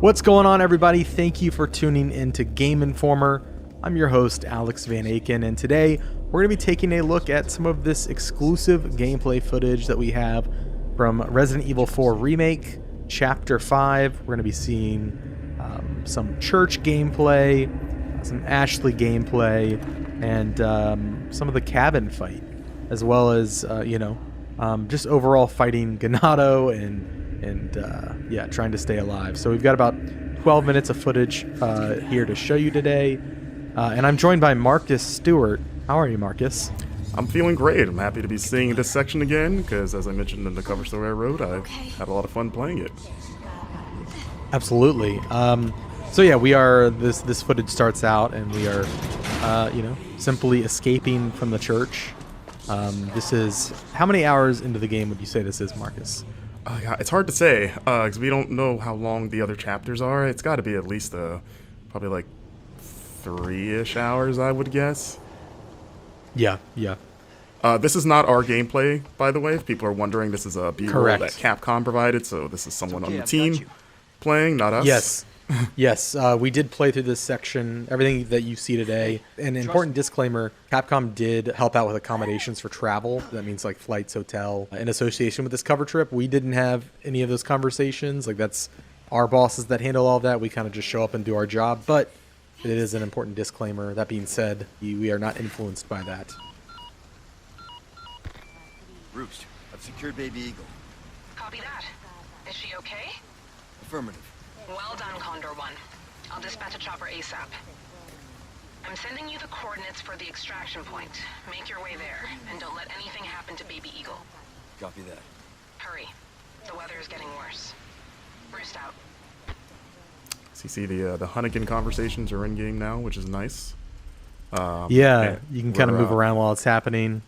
What's going on, everybody? Thank you for tuning in to Game Informer. I'm your host, Alex Van Aken, and today we're going to be taking a look at some of this exclusive gameplay footage that we have from Resident Evil 4 Remake, Chapter 5. We're going to be seeing some church gameplay, some Ashley gameplay, and some of the cabin fight, as well as, just overall fighting Ganado and trying to stay alive. So we've got about 12 minutes of footage here to show you today. And I'm joined by Marcus Stewart. How are you, Marcus? I'm feeling great. I'm happy to be seeing this section again because, as I mentioned in the cover story I wrote, I had a lot of fun playing it. Absolutely. So yeah, we are. This footage starts out, and we are, simply escaping from the church. This is how many hours into the game would you say this is, Marcus? Yeah, it's hard to say because we don't know how long the other chapters are. It's got to be at least probably like 3-ish hours, I would guess. Yeah. This is not our gameplay, by the way. If people are wondering, this is a B-roll that Capcom provided, so this is someone on the team playing, not us. Yes, we did play through this section, everything that you see today. An important disclaimer, Capcom did help out with accommodations for travel. That means like flights, hotel, in association with this cover trip. We didn't have any of those conversations. Like, that's our bosses that handle all of that. We kind of just show up and do our job, but it is an important disclaimer. That being said, we are not influenced by that. Roost, I've secured Baby Eagle. Copy that. Is she okay? Affirmative. Well done, Condor 1. I'll dispatch a chopper ASAP. I'm sending you the coordinates for the extraction point. Make your way there, and don't let anything happen to Baby Eagle. Copy that. Hurry. The weather is getting worse. Roost out. So you see the Hunnigan conversations are in game now, which is nice. You can kind of move around while it's happening.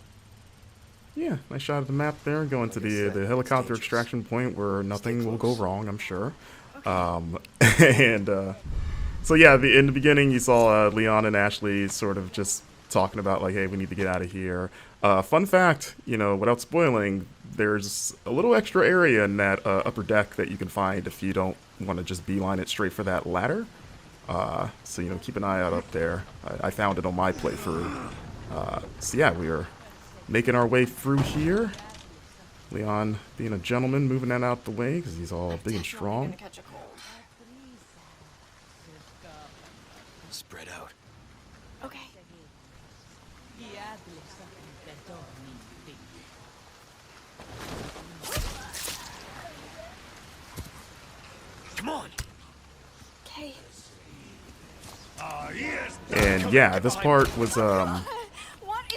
Yeah, nice shot of the map there. Going to the helicopter extraction point where nothing will go wrong, I'm sure. So yeah, in the beginning you saw Leon and Ashley sort of just talking about like, hey, we need to get out of here. Fun fact, without spoiling, there's a little extra area in that upper deck that you can find if you don't want to just beeline it straight for that ladder. So keep an eye out up there. I found it on my playthrough. So yeah, we are making our way through here. Leon being a gentleman, moving that out the way because he's all big and strong. Spread out. Okay. Come on. Okay. And yeah, this part was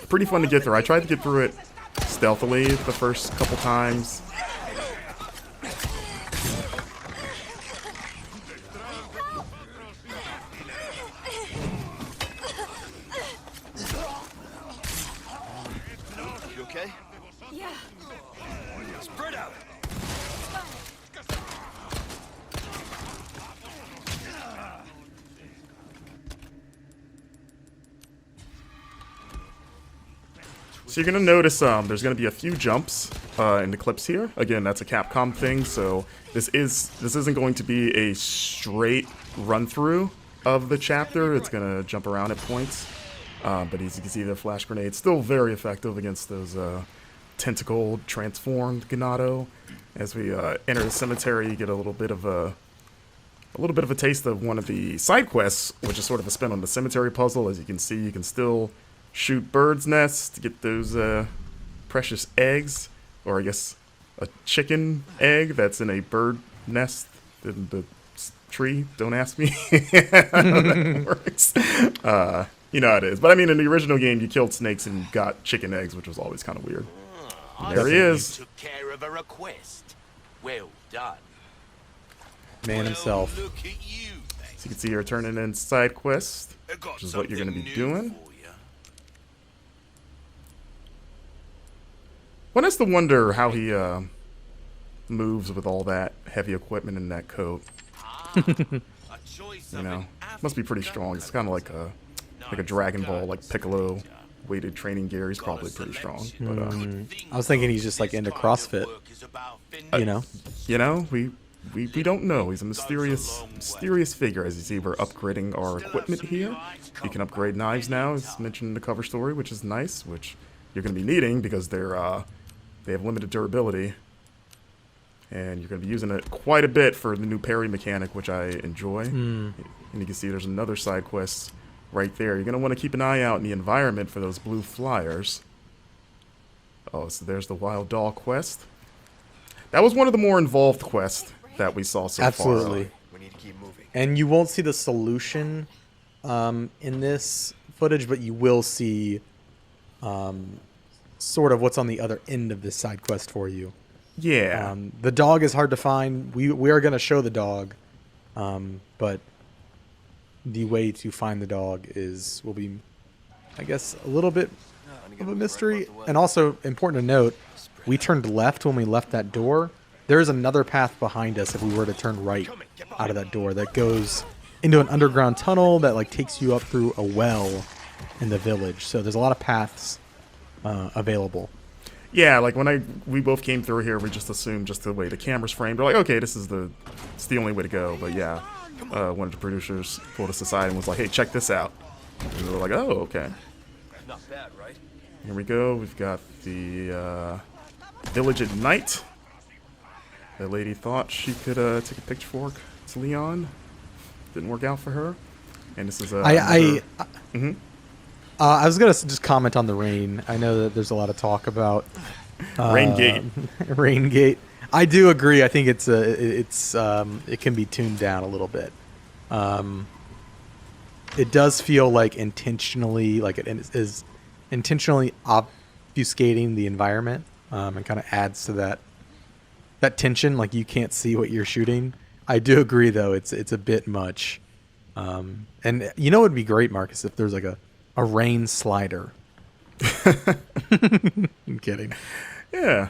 pretty fun to get through. I tried to get through it stealthily the first couple times. You okay? Yeah. Spread out. So you're going to notice there's going to be a few jumps in the clips here. Again, that's a Capcom thing, so this isn't going to be a straight run-through of the chapter. It's going to jump around at points. But as you can see, the flash grenade still very effective against those tentacled, transformed Ganado. As we enter the cemetery, you get a little bit of a taste of one of the side quests, which is sort of a spin on the cemetery puzzle. As you can see, you can still shoot birds' nests to get those precious eggs, or I guess a chicken egg that's in a bird nest in the tree. Don't ask me how that works. You know how it is. But I mean, in the original game, you killed snakes and got chicken eggs, which was always kind of weird. There he is. Took care of a request. Well done. Man himself. Look at you. So you can see you're turning in side quests, which is what you're going to be doing. One has to wonder how he moves with all that heavy equipment in that coat. Must be pretty strong. It's kind of like a Dragon Ball, like Piccolo weighted training gear. He's probably pretty strong. But I was thinking he's just like into CrossFit. we we don't know. He's a mysterious figure. As you see, we're upgrading our equipment here. You can upgrade knives now, as mentioned in the cover story, which is nice, which you're going to be needing because they have limited durability. And you're going to be using it quite a bit for the new parry mechanic, which I enjoy. And you can see there's another side quest right there. You're going to want to keep an eye out in the environment for those blue flyers. Oh, so there's the Wild Doll quest. That was one of the more involved quests that we saw so far. Absolutely. We need to keep moving. And you won't see the solution in this footage, but you will see sort of what's on the other end of this side quest for you. Yeah. The dog is hard to find. We are going to show the dog, but the way to find the dog will be, I guess, a little bit of a mystery. And also important to note, we turned left when we left that door. There's another path behind us if we were to turn right out of that door that goes into an underground tunnel that like takes you up through a well in the village. So there's a lot of paths available. Yeah, like when we both came through here, we just assumed just the way the camera's framed. We're like, okay, it's the only way to go. But yeah, one of the producers pulled us aside and was like, hey, check this out. And we were like, oh, okay. Not bad, right? Here we go. We've got the village at night. The lady thought she could take a pitchfork to Leon. Didn't work out for her. And this is I was gonna just comment on the rain. I know that there's a lot of talk about Raingate. Raingate. I do agree. I think it can be tuned down a little bit. It does feel like intentionally, like it is intentionally obfuscating the environment, and kind of adds to that tension. Like you can't see what you're shooting. I do agree, though. It's a bit much. And you know, it would be great, Marcus, if there's like a rain slider. I'm kidding. Yeah.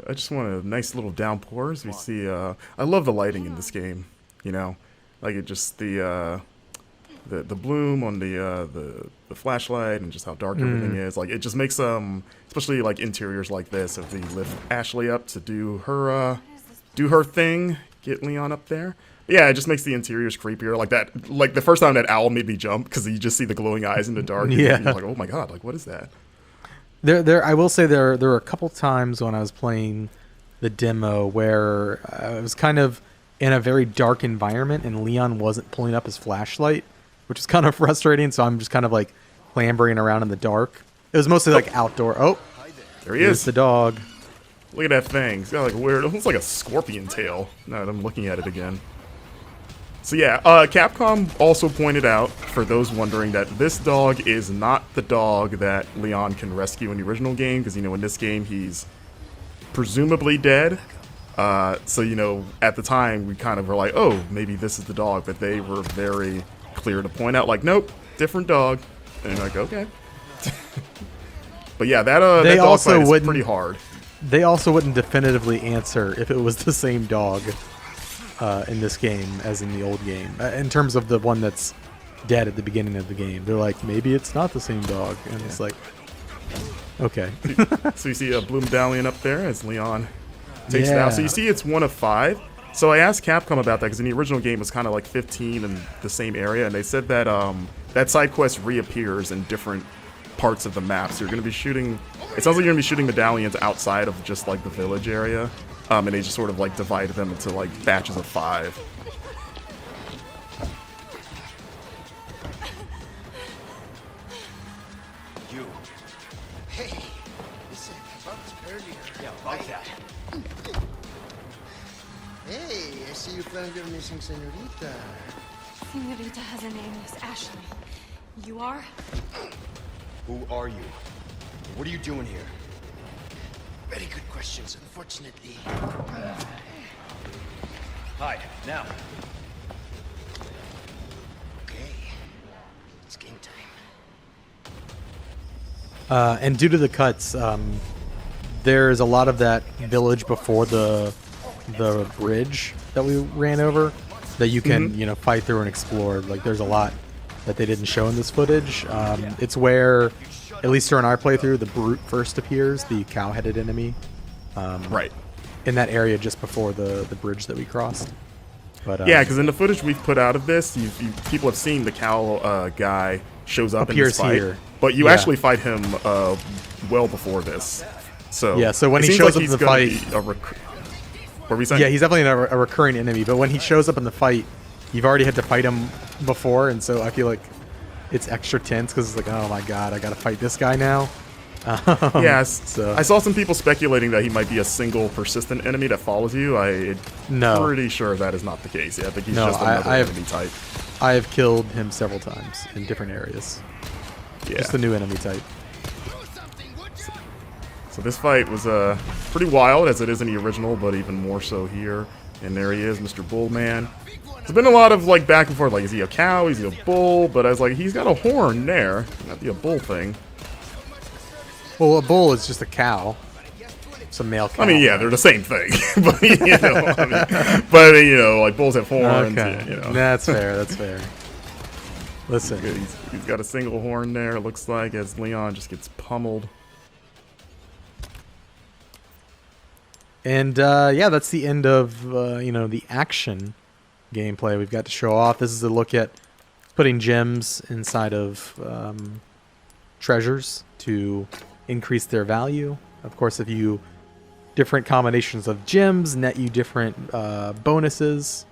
I just want a nice little downpour as we see. I love the lighting in this game. You know, like it just the bloom on the flashlight and just how dark everything is. Like it just makes especially like interiors like this. If we lift Ashley up to do her thing, get Leon up there. Yeah, it just makes the interiors creepier. Like that, like the first time that owl made me jump because you just see the glowing eyes in the dark. Yeah, and you're like, oh my god, like what is that? I will say there were a couple times when I was playing the demo where I was kind of in a very dark environment and Leon wasn't pulling up his flashlight, which is kind of frustrating. So I'm just kind of like clambering around in the dark. It was mostly like outdoor. Oh, there he is. The dog. Look at that thing. It's got like weird. It looks like a scorpion tail. Now that I'm looking at it again. So yeah, Capcom also pointed out, for those wondering, that this dog is not the dog that Leon can rescue in the original game, because, you know, in this game he's presumably dead. So, you know, at the time we kind of were like, oh, maybe this is the dog, but they were very clear to point out, like, nope, different dog. And you're like, okay. But yeah, that dog fight is pretty hard. They also wouldn't definitively answer if it was the same dog in this game as in the old game. In terms of the one that's dead at the beginning of the game, they're like, maybe it's not the same dog, and it's like, okay. So you see a blue medallion up there as Leon takes it out. So you see it's 1 of 5. So I asked Capcom about that because in the original game it was kind of like 15 in the same area, and they said that that side quest reappears in different parts of the map. So you're going to be shooting. It sounds like you're going to be shooting medallions outside of just like the village area. And they just sort of like divided them into like batches of 5. You. Hey. Listen, I bumped earlier. Yeah, like that. Hey, I see you found your missing senorita. Senorita has a name, Miss Ashley. You are? Who are you? What are you doing here? Very good questions, unfortunately. Hide, now. Okay. It's game time. And due to the cuts, there's a lot of that village before the bridge that we ran over that you can you know, fight through and explore. Like there's a lot that they didn't show in this footage. It's where, at least during our playthrough, the brute first appears, the cow-headed enemy. Right. in that area just before the bridge that we crossed. But yeah, because in the footage we've put out of this, people have seen the cow guy shows up in this fight, here. but you Yeah. actually fight him well before this. So yeah, so when it he seems shows like up he's in the gonna fight, be what were we saying? yeah, he's definitely a recurring enemy. But when he shows up in the fight, you've already had to fight him before, and so I feel like it's extra tense because it's like, oh my god, I gotta fight this guy now. Yes. So I saw some people speculating that he might be a single persistent enemy that follows you. I'm no, pretty sure that is not the case. Yeah, I think he's No, just another I have- enemy type. I have killed him several times in different areas. Yeah. Just a new enemy type. So this fight was pretty wild, as it is in the original, but even more so here. And there he is, Mr. Bullman. There's been a lot of like back and forth, like is he a cow, is he a bull? But I was like, he's got a horn there, not be a bull thing. Well, a bull is just a cow. It's a male cow. I mean, yeah, they're the same thing, but you know, like bulls have horns. Okay, Yeah, you know. that's fair. That's fair. Listen, He's got a single horn there. It looks like as Leon just gets pummeled. and yeah, that's the end of you know, the action gameplay we've got to show off. This is a look at putting gems inside of treasures to increase their value. Of course, if you different combinations of gems net you different bonuses.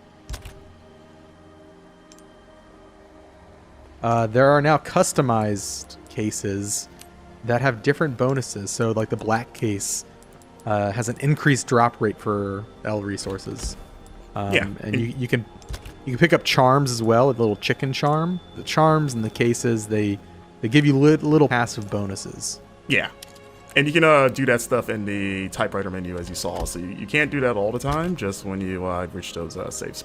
There are now customized cases that have different bonuses. So like the black case has an increased drop rate for L resources. Yeah. And you can pick up charms as well, a little chicken charm. The charms and the cases, they give you little passive bonuses. Yeah. And you can do that stuff in the typewriter menu, as you saw. So you can't do that all the time, just when you reach those save